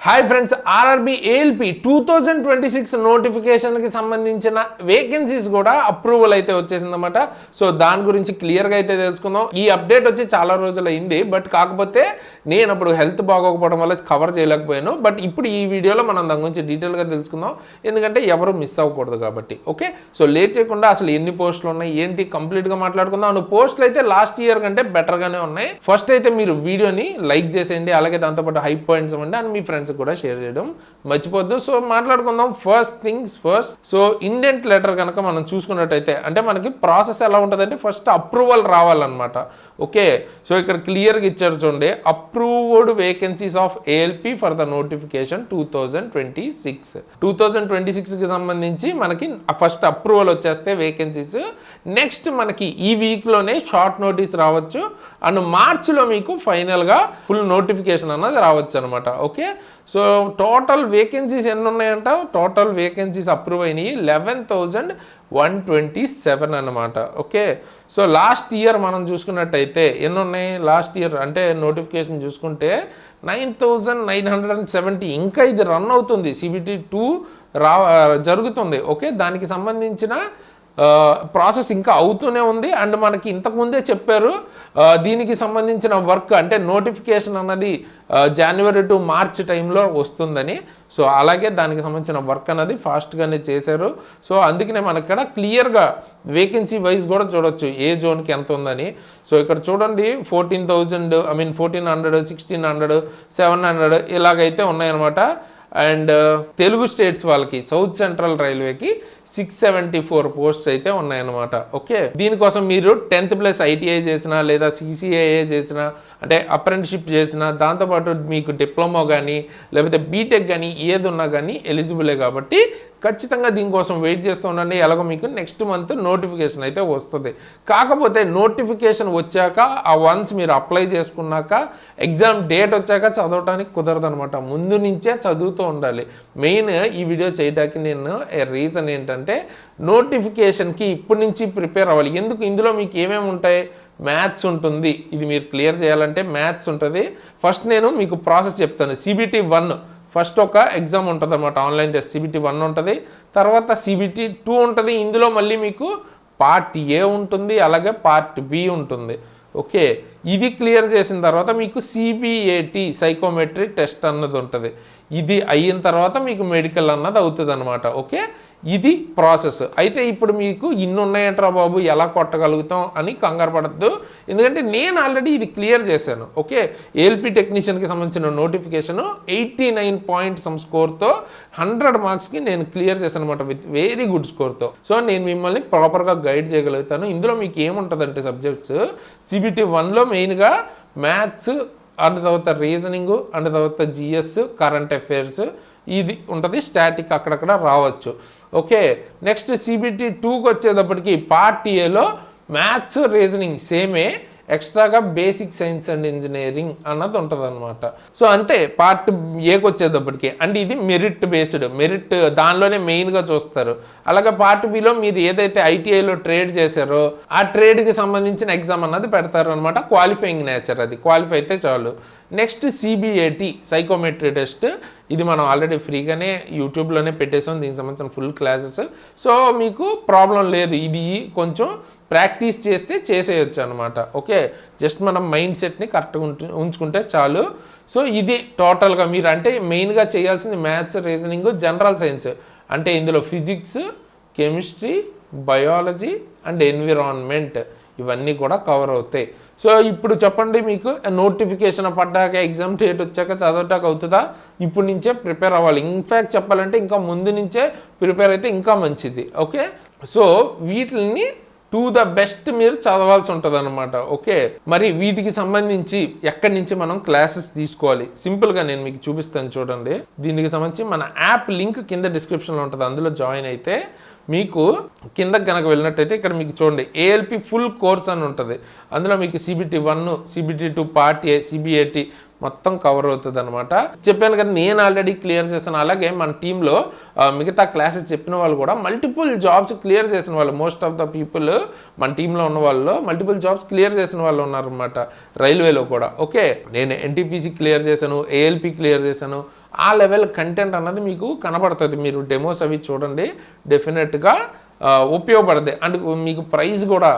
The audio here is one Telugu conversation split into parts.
హాయ్ ఫ్రెండ్స్, ఆర్ఆర్బి ఏఎల్పి 2026 నోటిఫికేషన్కి సంబంధించిన వేకెన్సీస్ కూడా అప్రూవల్ అయితే వచ్చేసిందన్నమాట. సో దాని గురించి క్లియర్గా అయితే తెలుసుకుందాం. ఈ అప్డేట్ వచ్చి చాలా రోజులు అయింది, బట్ కాకపోతే నేను అప్పుడు హెల్త్ బాగోకపోవడం వల్ల కవర్ చేయలేకపోయాను. బట్ ఇప్పుడు ఈ వీడియోలో మనం దాని గురించి డీటెయిల్గా తెలుసుకుందాం, ఎందుకంటే ఎవరు మిస్ అవ్వకూడదు కాబట్టి. ఓకే, సో లేట్ చేయకుండా అసలు ఎన్ని పోస్టులు ఉన్నాయి ఏంటి కంప్లీట్గా మాట్లాడుకుందాం. అవును, పోస్టులు అయితే లాస్ట్ ఇయర్ కంటే బెటర్గానే ఉన్నాయి. ఫస్ట్ అయితే మీరు వీడియోని లైక్ చేసేయండి, అలాగే దాంతోపాటు హై పాయింట్స్ ఇవ్వండి అండ్ మీ ఫ్రెండ్స్ కూడా షేర్ చేయడం మర్చిపోద్దు. సో మాట్లాడుకుందాం. First things first, so indent letter కనుక మనం చూసుకున్నట్టయితే అంటే మనకి ప్రాసెస్ ఎలా ఉంటుందంటే ఫస్ట్ అప్రూవల్ రావాలన్నమాట. ఓకే, సో ఇక్కడ క్లియర్గా ఇచ్చారు చూడండి, approved vacancies of ALP for the notification 2026కి సంబంధించి మనకి ఫస్ట్ అప్రూవల్ వచ్చేస్తే వేకెన్సీస్. నెక్స్ట్ మనకి ఈ వీక్లోనే షార్ట్ నోటీస్ రావచ్చు అండ్ మార్చ్లో మీకు ఫైనల్గా ఫుల్ నోటిఫికేషన్ అన్నది రావచ్చు అనమాట. ఓకే, సో టోటల్ వేకెన్సీస్ ఎన్ని ఉన్నాయంట? టోటల్ వేకెన్సీస్ అప్రూవ్ అయినాయి 11,127 అన్నమాట. ఓకే, సో లాస్ట్ ఇయర్ మనం చూసుకున్నట్టయితే ఎన్ని ఉన్నాయి? లాస్ట్ ఇయర్ అంటే నోటిఫికేషన్ చూసుకుంటే 9,970. ఇంకా ఇది రన్ అవుతుంది, CBT 2 జరుగుతుంది. ఓకే, దానికి సంబంధించిన ప్రాసెస్ ఇంకా అవుతూనే ఉంది. అండ్ మనకి ఇంతకుముందే చెప్పారు దీనికి సంబంధించిన వర్క్ అంటే నోటిఫికేషన్ అన్నది జనవరి టు మార్చ్ టైంలో వస్తుందని. సో అలాగే దానికి సంబంధించిన వర్క్ అన్నది ఫాస్ట్గానే చేశారు. సో అందుకనే మనకి ఇక్కడ క్లియర్గా వేకెన్సీ వైజ్ కూడా చూడొచ్చు ఏ జోన్కి ఎంత ఉందని. సో ఇక్కడ చూడండి 14,000 1400, 1600, 700 ఇలాగైతే ఉన్నాయన్నమాట. అండ్ తెలుగు స్టేట్స్ వాళ్ళకి సౌత్ సెంట్రల్ రైల్వేకి 674 పోస్ట్స్ అయితే ఉన్నాయన్నమాట. ఓకే, దీనికోసం మీరు 10th+ ITI చేసినా లేదా CCIA చేసినా అంటే అప్రెంటిషిప్ చేసినా, దాంతోపాటు మీకు డిప్లొమా కానీ లేకపోతే బీటెక్ కానీ ఏది ఉన్నా కానీ ఎలిజిబులే కాబట్టి ఖచ్చితంగా దీనికోసం వెయిట్ చేస్తూ ఉండండి. ఎలాగో మీకు నెక్స్ట్ మంత్ నోటిఫికేషన్ అయితే వస్తుంది. కాకపోతే నోటిఫికేషన్ వచ్చాక వన్స్ మీరు అప్లై చేసుకున్నాక ఎగ్జామ్ డేట్ వచ్చాక చదవడానికి కుదరదు అనమాట. ముందు నుంచే చదువుతూ ఉండాలి. మెయిన్ ఈ వీడియో చేయడానికి నేను రీజన్ ఏంటంటే నోటిఫికేషన్కి ఇప్పటి నుంచి ప్రిపేర్ అవ్వాలి. ఎందుకు? ఇందులో మీకు ఏమేమి ఉంటాయి? మ్యాథ్స్ ఉంటుంది, ఇది మీరు క్లియర్ చేయాలంటే మ్యాథ్స్ ఉంటుంది. ఫస్ట్ నేను మీకు ప్రాసెస్ చెప్తాను. CBT 1 ఫస్ట్ ఒక ఎగ్జామ్ ఉంటుంది అన్నమాట, ఆన్లైన్ టెస్ట్. CBT 1 ఉంటుంది, తర్వాత CBT 2 ఉంటుంది. ఇందులో మళ్ళీ మీకు పార్ట్ A ఉంటుంది, అలాగే పార్ట్ B ఉంటుంది. ఓకే, ఇది క్లియర్ చేసిన తర్వాత మీకు CBAT సైకోమెట్రీ టెస్ట్ అన్నది ఉంటుంది. ఇది అయిన తర్వాత మీకు మెడికల్ అన్నది అవుతుంది అనమాట. ఓకే, ఇది ప్రాసెస్. అయితే ఇప్పుడు మీకు ఇన్ని ఉన్నాయంటారా బాబు, ఎలా కొట్టగలుగుతాం అని కంగారు పడద్దు, ఎందుకంటే నేను ఆల్రెడీ ఇది క్లియర్ చేశాను. ఓకే, ఏఎల్పి టెక్నీషియన్కి సంబంధించిన నోటిఫికేషను 89 పాయింట్ సమ్ స్కోర్తో 100 మార్క్స్కి నేను క్లియర్ చేశాను అనమాట, విత్ వెరీ గుడ్ స్కోర్తో. సో నేను మిమ్మల్ని ప్రాపర్గా గైడ్ చేయగలుగుతాను. ఇందులో మీకు ఏముంటుందంటే సబ్జెక్ట్స్ CBT 1లో మెయిన్గా మ్యాథ్స్ అండ్ తర్వాత రీజనింగ్ అండ్ తర్వాత GS, కరెంట్ అఫైర్స్ ఇది ఉంటుంది. స్టాటిక్ అక్కడక్కడ రావచ్చు. ఓకే, నెక్స్ట్ CBT 2కి వచ్చేటప్పటికి పార్ట్ Aలో మ్యాథ్స్, రీజనింగ్ సేమే, ఎక్స్ట్రాగా బేసిక్ సైన్స్ అండ్ ఇంజనీరింగ్ అన్నది ఉంటుంది అనమాట. సో అంతే పార్ట్ Aకి వచ్చేటప్పటికి. అండ్ ఇది మెరిట్ బేస్డ్, మెరిట్ దానిలోనే మెయిన్గా చూస్తారు. అలాగే పార్ట్ Bలో మీరు ఏదైతే ITIలో ట్రేడ్ చేశారో ఆ ట్రేడ్కి సంబంధించిన ఎగ్జామ్ అన్నది పెడతారు అనమాట. క్వాలిఫైయింగ్ నేచర్, అది క్వాలిఫై అయితే చాలు. నెక్స్ట్ CBAT సైకోమెట్రీ టెస్ట్, ఇది మనం ఆల్రెడీ ఫ్రీగానే యూట్యూబ్లోనే పెట్టేసాం, దీనికి సంబంధించిన ఫుల్ క్లాసెస్. సో మీకు ప్రాబ్లం లేదు, ఇది కొంచెం ప్రాక్టీస్ చేస్తే చేసేయచ్చు అనమాట. ఓకే, జస్ట్ మనం మైండ్ సెట్ని కరెక్ట్గా ఉంచుకుంటే చాలు. సో ఇది టోటల్గా మీరు అంటే మెయిన్గా చేయాల్సింది మ్యాథ్స్, రీజనింగ్, జనరల్ సైన్స్ అంటే ఇందులో physics, chemistry, biology and environment ఇవన్నీ కూడా కవర్ అవుతాయి. సో ఇప్పుడు చెప్పండి, మీకు నోటిఫికేషన్ పడ్డాక ఎగ్జామ్ డేట్ వచ్చాక చదవటాక అవుతుందా? ఇప్పుడు నుంచే ప్రిపేర్ అవ్వాలి. ఇన్ఫ్యాక్ట్ చెప్పాలంటే ఇంకా ముందు నుంచే ప్రిపేర్ అయితే ఇంకా మంచిది. ఓకే, సో వీటిని టు ద బెస్ట్ మీరు చదవాల్సి ఉంటుంది అనమాట. ఓకే, మరి వీటికి సంబంధించి ఎక్కడి నుంచి మనం క్లాసెస్ తీసుకోవాలి? సింపుల్గా నేను మీకు చూపిస్తాను చూడండి. దీనికి సంబంధించి మన యాప్ లింక్ కింద డిస్క్రిప్షన్లో ఉంటుంది, అందులో జాయిన్ అయితే మీకు కిందకి కనుక వెళ్ళినట్టయితే ఇక్కడ మీకు చూడండి ఏఎల్పి ఫుల్ కోర్స్ అని ఉంటుంది. అందులో మీకు CBT 1, CBT 2 part A, CBAT మొత్తం కవర్ అవుతుంది అనమాట. చెప్పాను కదా, నేను ఆల్రెడీ క్లియర్ చేశాను. అలాగే మన టీంలో మిగతా క్లాసెస్ చెప్పిన వాళ్ళు కూడా మల్టిపుల్ జాబ్స్ క్లియర్ చేసిన వాళ్ళు, మోస్ట్ ఆఫ్ ద పీపుల్ మన టీంలో ఉన్న వాళ్ళు మల్టిపుల్ జాబ్స్ క్లియర్ చేసిన వాళ్ళు ఉన్నారనమాట రైల్వేలో కూడా. ఓకే, నేను NTPC క్లియర్ చేశాను, ALP క్లియర్ చేశాను, ఆ లెవెల్ కంటెంట్ అన్నది మీకు కనబడుతుంది. మీరు డెమోస్ అవి చూడండి, డెఫినెట్గా ఉపయోగపడుతుంది. అండ్ మీకు ప్రైస్ కూడా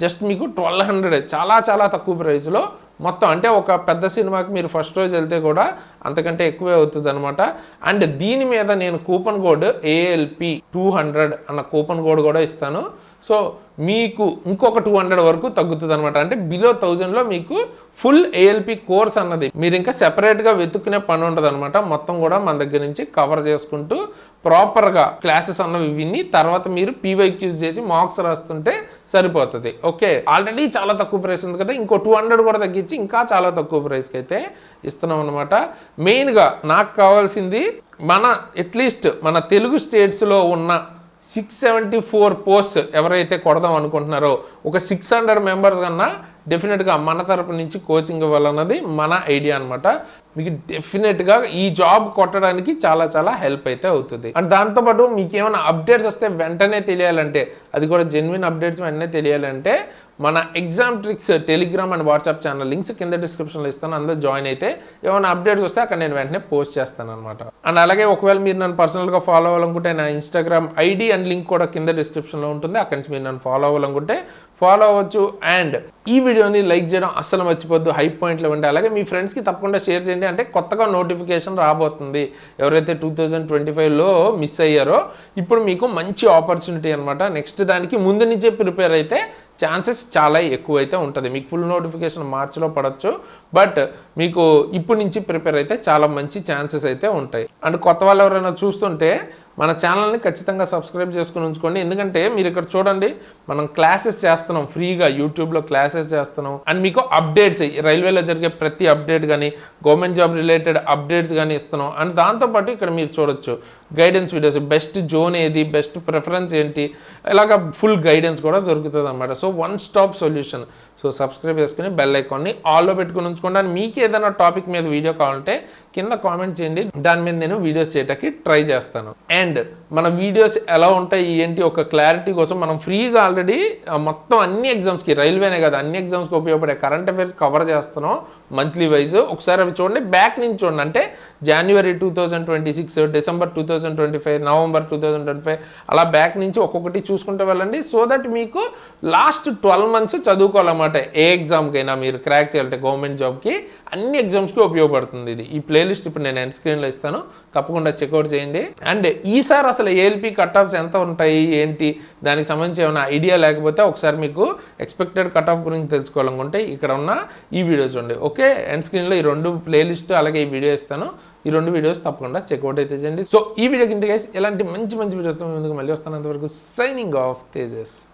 జస్ట్ మీకు 1200, చాలా చాలా తక్కువ ప్రైస్లో మొత్తం. అంటే ఒక పెద్ద సినిమాకి మీరు ఫస్ట్ రోజు వెళ్తే కూడా అంతకంటే ఎక్కువే అవుతుంది అనమాట. అండ్ దీని మీద నేను కూపన్ కోడ్ ALP200 అన్న కూపన్ కోడ్ కూడా ఇస్తాను. సో మీకు ఇంకొక 200 వరకు తగ్గుతుంది అనమాట. అంటే బిలో 1000లో మీకు ఫుల్ ALP కోర్స్ అన్నది మీరు ఇంకా సెపరేట్గా వెతుక్కునే పని ఉండదు అనమాట. మొత్తం కూడా మన దగ్గర నుంచి కవర్ చేసుకుంటూ ప్రాపర్గా క్లాసెస్ అన్నవి విని తర్వాత మీరు PYQs చేసి మార్క్స్ రాస్తుంటే సరిపోతుంది. ఓకే, ఆల్రెడీ చాలా తక్కువ ప్రైస్ ఉంది కదా, ఇంకో 200 కూడా తగ్గించి ఇంకా చాలా తక్కువ ప్రైస్కి అయితే ఇస్తున్నాం అనమాట. మెయిన్గా నాకు కావాల్సింది మన అట్లీస్ట్ మన తెలుగు స్టేట్స్లో ఉన్న 674 పోస్ట్ ఎవరైతే కొడదాం అనుకుంటున్నారో ఒక 600 మెంబర్స్ కన్నా డెఫినెట్గా మన తరపు నుంచి కోచింగ్ ఇవ్వాలన్నది మన ఐడియా అనమాట. మీకు డెఫినెట్గా ఈ జాబ్ కొట్టడానికి చాలా చాలా హెల్ప్ అయితే అవుతుంది. అండ్ దాంతోపాటు మీకు ఏమైనా అప్డేట్స్ వస్తే వెంటనే తెలియాలంటే, అది కూడా జెన్యున్ అప్డేట్స్ వెంటనే తెలియాలంటే మన exam tricks Telegram and WhatsApp channel links కింద డిస్క్రిప్షన్లో ఇస్తాను. అందులో జాయిన్ అయితే ఏమైనా అప్డేట్స్ వస్తే అక్కడ నేను వెంటనే పోస్ట్ చేస్తాను అనమాట. అండ్ అలాగే ఒకవేళ మీరు నన్ను పర్సనల్గా ఫాలో అవ్వాలనుకుంటే నా ఇన్స్టాగ్రామ్ ID అండ్ లింక్ కూడా కింద డిస్క్రిప్షన్లో ఉంటుంది. అక్కడి నుంచి మీరు నన్ను ఫాలో అవ్వాలనుకుంటే ఫాలో అవ్వచ్చు. అండ్ ఈ వీడియోని లైక్ చేయడం అస్సలు మర్చిపోద్దు, హై పాయింట్లు ఇవ్వండి. అలాగే మీ ఫ్రెండ్స్కి తప్పకుండా షేర్ చేయండి. అంటే కొత్తగా నోటిఫికేషన్ రాబోతుంది. ఎవరైతే 2025లో మిస్ అయ్యారో ఇప్పుడు మీకు మంచి ఆపర్చునిటీ అనమాట. నెక్స్ట్ దానికి ముందు నుంచే ప్రిపేర్ అయితే ఛాన్సెస్ చాలా ఎక్కువైతే ఉంటుంది. మీకు ఫుల్ నోటిఫికేషన్ మార్చిలో పడవచ్చు, బట్ మీకు ఇప్పటి నుంచి ప్రిపేర్ అయితే చాలా మంచి ఛాన్సెస్ అయితే ఉంటాయి. అండ్ కొత్త వాళ్ళు ఎవరైనా చూస్తుంటే మన ఛానల్ని ఖచ్చితంగా సబ్స్క్రైబ్ చేసుకుని ఉంచుకోండి. ఎందుకంటే మీరు ఇక్కడ చూడండి, మనం క్లాసెస్ చేస్తున్నాం ఫ్రీగా, యూట్యూబ్లో క్లాసెస్ చేస్తున్నాం. అండ్ మీకు అప్డేట్స్, రైల్వేలో జరిగే ప్రతి అప్డేట్ కానీ గవర్నమెంట్ జాబ్ రిలేటెడ్ అప్డేట్స్ కానీ ఇస్తున్నాం. అండ్ దాంతోపాటు ఇక్కడ మీరు చూడొచ్చు గైడెన్స్ వీడియోస్, బెస్ట్ జోన్ ఏది, బెస్ట్ ప్రిఫరెన్స్ ఏంటి, ఇలాగ ఫుల్ గైడెన్స్ కూడా దొరుకుతుంది అన్నమాట. So one stop solution. So subscribe చేసుకుని బెల్ ఐకాన్ని ఆల్లో పెట్టుకుని ఉంచుకోండి. అండ్ మీకు ఏదైనా టాపిక్ మీద వీడియో కావాలంటే కింద కామెంట్ చేయండి, దాని మీద నేను వీడియోస్ చేయడానికి ట్రై చేస్తాను. అండ్ మన వీడియోస్ ఎలా ఉంటాయి ఏంటి ఒక క్లారిటీ కోసం మనం ఫ్రీగా ఆల్రెడీ మొత్తం అన్ని ఎగ్జామ్స్కి, రైల్వేనే కదా అన్ని ఎగ్జామ్స్కి ఉపయోగపడే కరెంట్ అఫైర్స్ కవర్ చేస్తున్నాం మంత్లీ వైజ్. ఒకసారి అవి చూడండి, బ్యాక్ నుంచి చూడండి. అంటే జనవరి 2026, డిసెంబర్ 2025, నవంబర్ 2025 అలా బ్యాక్ నుంచి ఒక్కొక్కటి చూసుకుంటూ వెళ్ళండి. సో దట్ మీకు లాస్ట్ 12 months చదువుకోవాలన్నమాట. ఏ ఎగ్జామ్కైనా మీరు క్రాక్ చేయాలంటే గవర్నమెంట్ జాబ్కి అన్ని ఎగ్జామ్స్కి ఉపయోగపడుతుంది ఇది. ఈ ప్లేలిస్ట్ ఇప్పుడు నేను ఎండ్ స్క్రీన్లో ఇస్తాను, తప్పకుండా చెక్అవుట్ చేయండి. అండ్ ఈసారి అసలు ALP కట్ ఆఫ్స్ ఎంత ఉంటాయి ఏంటి దానికి సంబంధించి ఏమైనా ఐడియా లేకపోతే ఒకసారి మీకు ఎక్స్పెక్టెడ్ కట్ ఆఫ్ గురించి తెలుసుకోవాలనుకుంటే ఇక్కడ ఉన్న ఈ వీడియో చూడండి. ఓకే, ఎండ్ స్క్రీన్లో ఈ 2 ప్లేలిస్ట్ అలాగే ఈ వీడియో ఇస్తాను. ఈ 2 వీడియోస్ తప్పకుండా చెక్అవుట్ అయితే చేయండి. సో ఈ వీడియో కింద గైస్ ఇలాంటి మంచి మంచి వీడియోస్ ముందుకు మళ్ళీ వస్తాను. అంతవరకు సైనింగ్ ఆఫ్ తేజస్.